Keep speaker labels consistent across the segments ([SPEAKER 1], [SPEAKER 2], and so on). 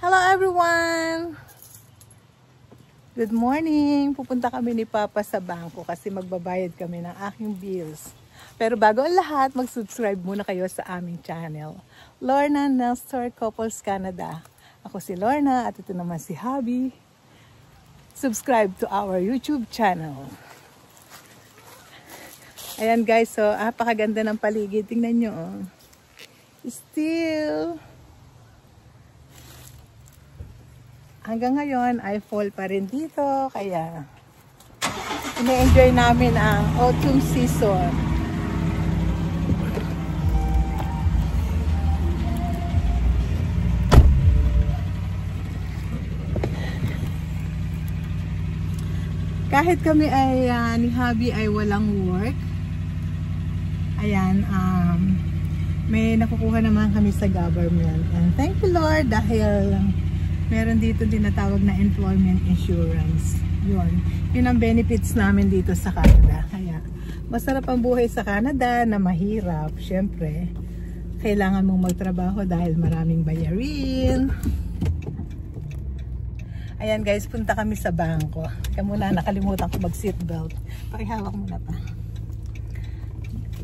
[SPEAKER 1] Hello everyone! Good morning! Pupunta kami ni Papa sa bangko kasi magbabayad kami ng aking bills. Pero bago ang lahat, mag-subscribe muna kayo sa aming channel. Lorna Nestor Couples Canada. Ako si Lorna at ito naman si Hubby. Subscribe to our YouTube channel. Ayan guys, so napakaganda ng paligid. Tingnan nyo. Oh. Still, hanggang ngayon ay fall pa rin dito. Kaya ina-enjoy namin ang autumn season. Kahit kami ay ni Hubby ay walang work, ayan, may nakukuha naman kami sa government. And thank you Lord dahil meron dito din natawag na employment insurance. Yun ang benefits namin dito sa Canada. Kaya masarap ang buhay sa Canada na mahirap. Siyempre, kailangan mong magtrabaho dahil maraming bayarin. Ayan guys, punta kami sa bangko. Kaya muna nakalimutan ko mag-seatbelt. Pakihawak muna pa.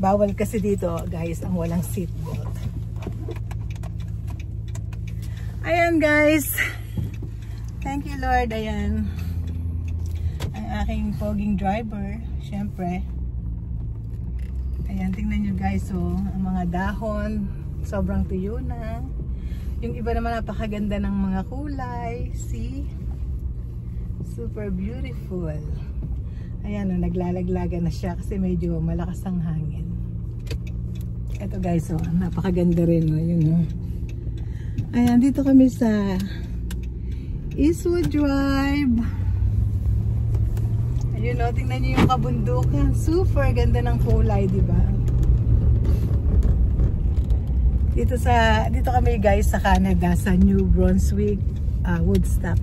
[SPEAKER 1] Bawal kasi dito guys ang walang seatbelt. Ayan guys. Thank you Lord. Ayan. Ang aking poging driver. Siyempre. Ayan, tingnan nyo guys. So, ang mga dahon. Sobrang tuyo na. Yung iba naman napakaganda ng mga kulay. See? Super beautiful. Ayan o, naglalaglaga na siya kasi medyo malakas ang hangin. Ito guys, oh, napakaganda rin. Oh, yun, oh. Ayan, dito kami sa Eastwood Drive. Ayun o, tingnan nyo yung kabundukan. Super ganda ng kulay, diba? Dito kami guys sa Canada, sa New Brunswick, Woodstock.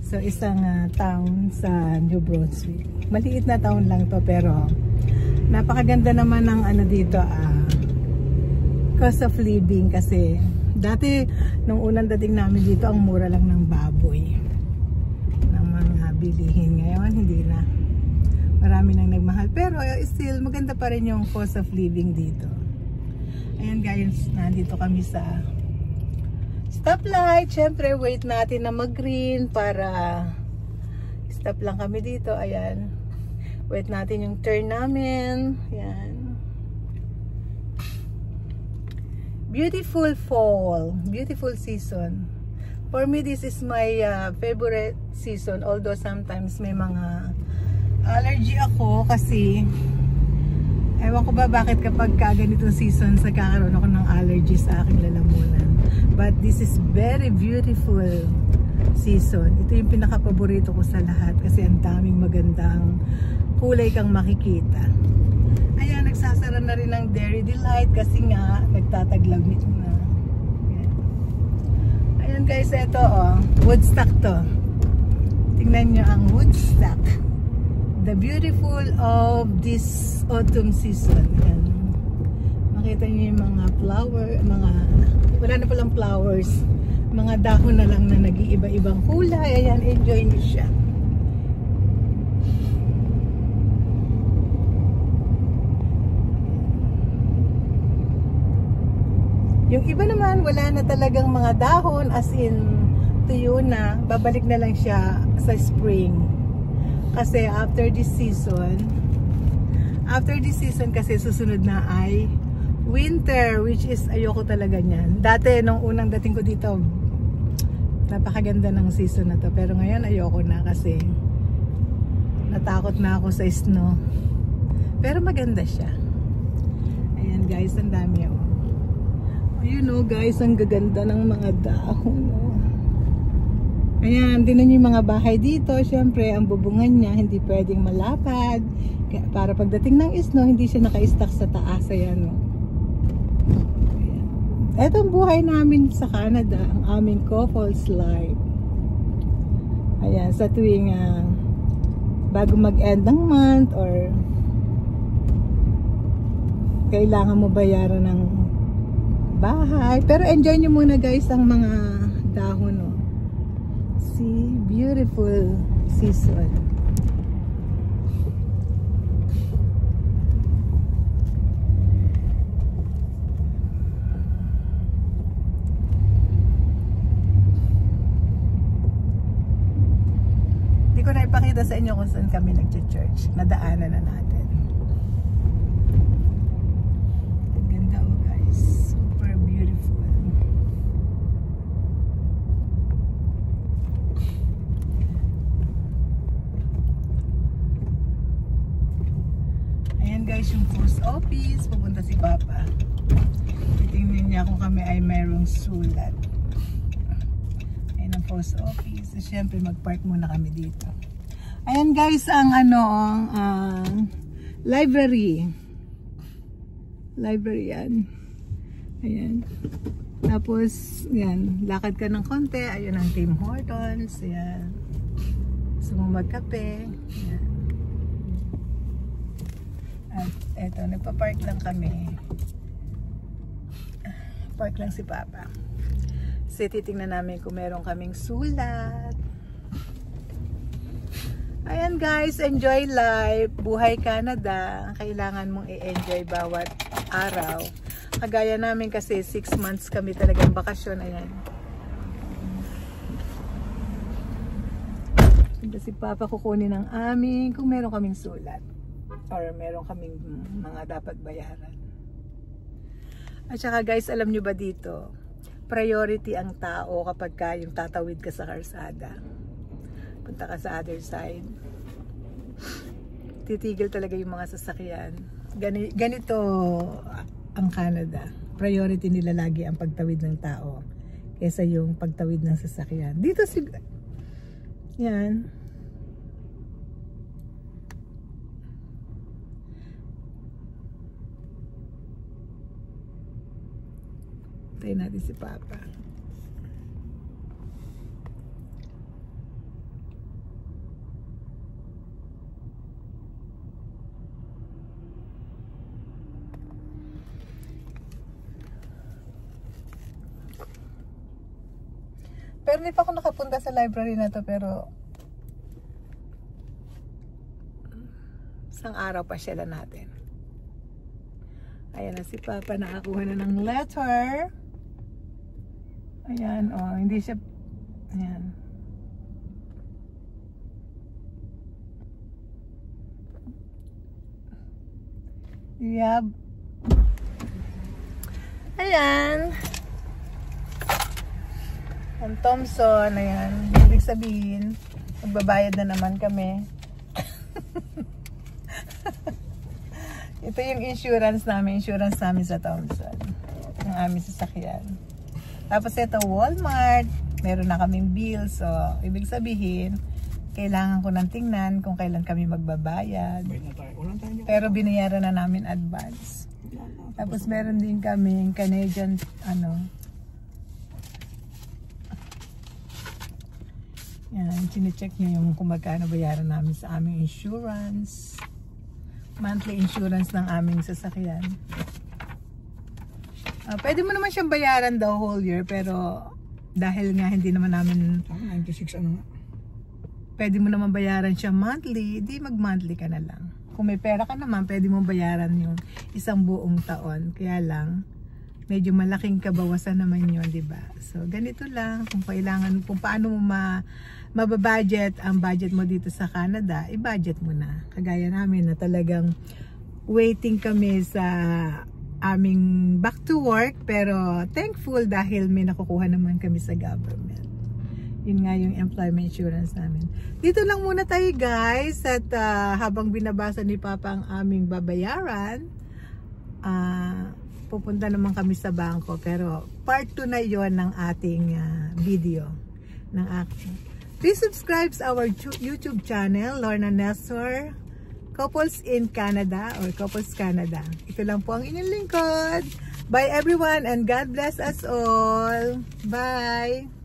[SPEAKER 1] So isang town sa New Brunswick. Maliit na town lang to pero napakaganda naman ng ano dito, cost of living kasi dati nung unang dating namin dito ang mura lang ng baboy ng mga bilihin. Ngayon hindi na, marami nang nagmahal pero still maganda pa rin yung cost of living dito. Ayan guys, nandito kami sa stoplight. Syempre wait natin na mag green para stop lang kami dito. Ayan, wait natin yung turn namin. Ayan, beautiful fall, beautiful season. For me this is my favorite season, although sometimes may mga allergy ako kasi ewan ko ba bakit kapag ganitong season nagkakaroon ako ng allergy sa aking lalamunan. But this is very beautiful season. Ito yung pinaka-paborito ko sa lahat kasi ang daming magandang kulay kang makikita. Ayan, nagsasara na rin ang Dairy Delight kasi nga nagtataglamit na. Ayan. Ayan guys, ito oh, Woodstock to. Tingnan nyo ang Woodstock. The beautiful of this autumn season. Ayan. Makita nyo yung mga flower, wala na palang flowers, mga dahon na lang na nag-iiba-ibang kulay. Ayan, enjoy nyo siya. Yung iba naman wala na talagang mga dahon, as in tuyo na, babalik na lang siya sa spring. Kasi after this season kasi susunod na ay winter, which is ayoko talaga niyan. Dati nung unang dating ko dito napakaganda ng season na to, pero ngayon ayoko na kasi natakot na ako sa snow. Pero maganda siya. Ayan guys, ang dami oh. You know guys, ang gaganda ng mga dahon oh. Ayan, tinan niyo yung mga bahay dito. Siyempre, ang bubungan niya hindi pwedeng malapad. Para pagdating ng snow, hindi siya naka-stack sa taas. Ayan, oh. Ayan. Ito ang buhay namin sa Canada, ang aming couples life. Ayan, sa tuwing bago mag-end ng month or kailangan mo bayaran ng bahay. Pero enjoy nyo muna guys ang mga dahon, oh. See, beautiful season. Hindi ko na ipakita sa inyo kung saan kami nag-church. Nadaanan na natin. Ang ganda, oh guys. Super beautiful. Ayan guys, yung post office. Pupunta si Papa. Titingnan niya kung kami ay mayroong sulat. Ayan ang post office. So, syempre mag-park muna kami dito. Ayan guys, ang library. Library yan. Ayan. Tapos, yan. Lakad ka ng konti. Ayun ang Tim Hortons. Ayan. Gusto mo magkape. Ayan. At eto, nagpa-park lang kami. Park lang si Papa. Kasi titingnan namin kung meron kaming sulat. Ayan guys, enjoy life. Buhay Canada. Kailangan mong i-enjoy bawat araw. Kagaya namin kasi 6 months kami talagang bakasyon. Ayan. Si Papa kukunin ng amin kung meron kaming sulat. Or meron kaming mga dapat bayaran. At saka guys, alam nyo ba dito, priority ang tao kapag yung tatawid ka sa karsada. Punta ka sa other side. Titigil talaga yung mga sasakyan. Ganito ang Canada. Priority nila lagi ang pagtawid ng tao kaysa yung pagtawid ng sasakyan. Dito yan. Tayo natin si Papa. Pero hindi pa ako nakapunta sa library na to, pero isang araw pa siya lang natin. Ayan na si Papa, nakakuha na ng letter. Ayan, oh, hindi siya, ayan. Yep. Ayan. Ang Thompson, ayan. Ibig sabihin, magbabayad na naman kami. Ito yung insurance namin sa Thompson. Ang aming sasakyan. Tapos ito, Walmart. Meron na kaming bill. So, ibig sabihin, kailangan ko nang tingnan kung kailan kami magbabayad. Pero binayaran na namin advance. Tapos meron din kaming Canadian, yan, chine-check niya yung kung magkano bayaran namin sa aming insurance. Monthly insurance ng aming sasakyan. Pwede mo naman siyang bayaran daw whole year, pero dahil nga hindi naman namin
[SPEAKER 2] 96 ano nga.
[SPEAKER 1] Pwede mo naman bayaran siya monthly, di mag-monthly ka na lang. Kung may pera ka naman, pwede mo bayaran yung isang buong taon. Kaya lang, medyo malaking kabawasan naman yun, di ba? So, ganito lang. Kung kailangan, kung paano mo mababudget ang budget mo dito sa Canada, i-budget mo na. Kagaya namin na talagang waiting kami sa aming back to work, pero thankful dahil may nakukuha naman kami sa government. Yun nga yung employment insurance namin. Dito lang muna tayo guys, at habang binabasa ni Papa ang aming babayaran, pupunta naman kami sa bangko, pero part 2 na yon ng ating video ng action. Please subscribe sa our YouTube channel, Lorna Nestor, Couples in Canada or Couples Canada. Ito lang po ang inyong lingkod. Bye everyone and God bless us all. Bye!